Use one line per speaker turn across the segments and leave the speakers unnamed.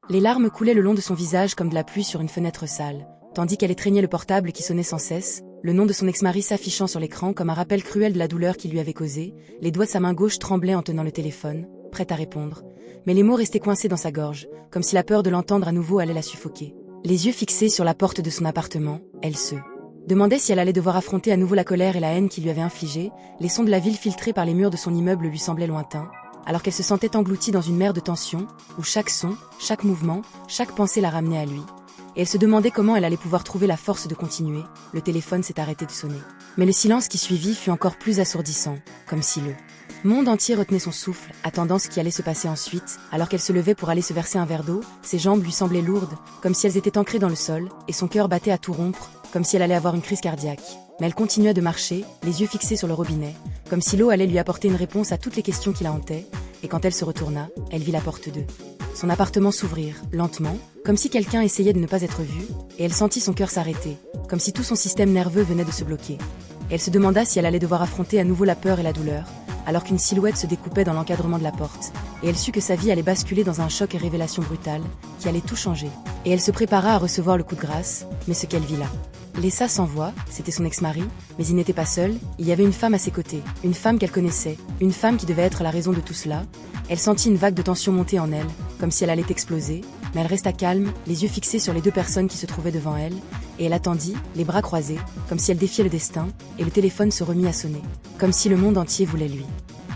Les larmes coulaient le long de son visage comme de la pluie sur une fenêtre sale, tandis qu'elle étreignait le portable qui sonnait sans cesse, le nom de son ex-mari s'affichant sur l'écran comme un rappel cruel de la douleur qu'il lui avait causée. Les doigts de sa main gauche tremblaient en tenant le téléphone, prête à répondre. Mais les mots restaient coincés dans sa gorge, comme si la peur de l'entendre à nouveau allait la suffoquer. Les yeux fixés sur la porte de son appartement, elle se demandait si elle allait devoir affronter à nouveau la colère et la haine qu'il lui avait infligées. Les sons de la ville filtrés par les murs de son immeuble lui semblaient lointains, alors qu'elle se sentait engloutie dans une mer de tension, où chaque son, chaque mouvement, chaque pensée la ramenait à lui. Et elle se demandait comment elle allait pouvoir trouver la force de continuer. Le téléphone s'est arrêté de sonner. Mais le silence qui suivit fut encore plus assourdissant, comme si le monde entier retenait son souffle, attendant ce qui allait se passer ensuite. Alors qu'elle se levait pour aller se verser un verre d'eau, ses jambes lui semblaient lourdes, comme si elles étaient ancrées dans le sol, et son cœur battait à tout rompre, comme si elle allait avoir une crise cardiaque. Mais elle continuait de marcher, les yeux fixés sur le robinet, comme si l'eau allait lui apporter une réponse à toutes les questions qui la hantaient, et quand elle se retourna, elle vit la porte de son appartement s'ouvrir, lentement, comme si quelqu'un essayait de ne pas être vu, et elle sentit son cœur s'arrêter, comme si tout son système nerveux venait de se bloquer. Et elle se demanda si elle allait devoir affronter à nouveau la peur et la douleur, alors qu'une silhouette se découpait dans l'encadrement de la porte, et elle sut que sa vie allait basculer dans un choc et révélation brutale, qui allait tout changer. Et elle se prépara à recevoir le coup de grâce, mais ce qu'elle vit là laissa sans voix. C'était son ex-mari, mais il n'était pas seul, il y avait une femme à ses côtés, une femme qu'elle connaissait, une femme qui devait être la raison de tout cela. Elle sentit une vague de tension monter en elle, comme si elle allait exploser, mais elle resta calme, les yeux fixés sur les deux personnes qui se trouvaient devant elle, et elle attendit, les bras croisés, comme si elle défiait le destin, et le téléphone se remit à sonner, comme si le monde entier voulait lui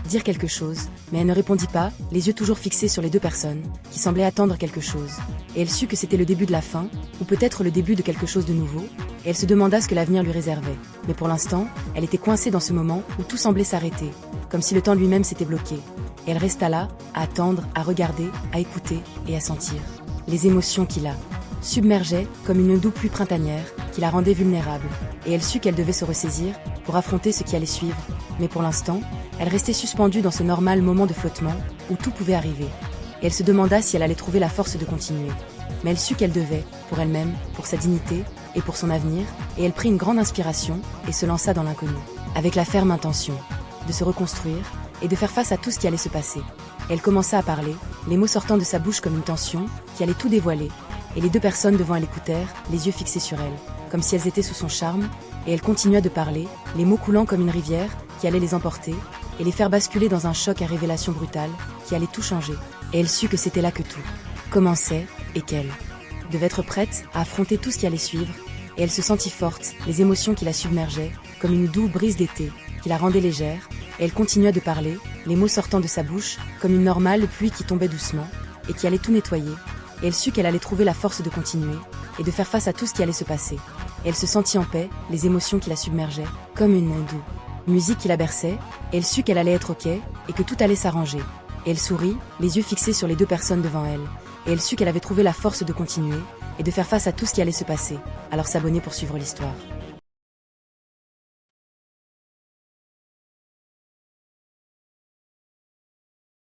dire quelque chose, mais elle ne répondit pas, les yeux toujours fixés sur les deux personnes, qui semblaient attendre quelque chose. Et elle sut que c'était le début de la fin, ou peut-être le début de quelque chose de nouveau, et elle se demanda ce que l'avenir lui réservait. Mais pour l'instant, elle était coincée dans ce moment où tout semblait s'arrêter, comme si le temps lui-même s'était bloqué. Et elle resta là, à attendre, à regarder, à écouter et à sentir les émotions qui la submergeaient, comme une douce pluie printanière, qui la rendait vulnérable. Et elle sut qu'elle devait se ressaisir, pour affronter ce qui allait suivre. Mais pour l'instant, elle restait suspendue dans ce normal moment de flottement, où tout pouvait arriver. Et elle se demanda si elle allait trouver la force de continuer. Mais elle sut qu'elle devait, pour elle-même, pour sa dignité, et pour son avenir, et elle prit une grande inspiration, et se lança dans l'inconnu, avec la ferme intention de se reconstruire, et de faire face à tout ce qui allait se passer. Et elle commença à parler, les mots sortant de sa bouche comme une tension, qui allait tout dévoiler, et les deux personnes devant elle écoutèrent, les yeux fixés sur elle, comme si elles étaient sous son charme, et elle continua de parler, les mots coulant comme une rivière, qui allait les emporter, et les faire basculer dans un choc à révélation brutale, qui allait tout changer. Et elle sut que c'était là que tout commençait, et qu'elle devait être prête à affronter tout ce qui allait suivre, et elle se sentit forte, les émotions qui la submergeaient, comme une douce brise d'été, qui la rendait légère, et elle continua de parler, les mots sortant de sa bouche, comme une normale pluie qui tombait doucement, et qui allait tout nettoyer, et elle sut qu'elle allait trouver la force de continuer, et de faire face à tout ce qui allait se passer. Et elle se sentit en paix, les émotions qui la submergeaient, comme une douce musique qui la berçait, et elle sut qu'elle allait être ok, et que tout allait s'arranger. Et elle sourit, les yeux fixés sur les deux personnes devant elle, et elle sut qu'elle avait trouvé la force de continuer, et de faire face à tout ce qui allait se passer. Alors s'abonner pour suivre l'histoire.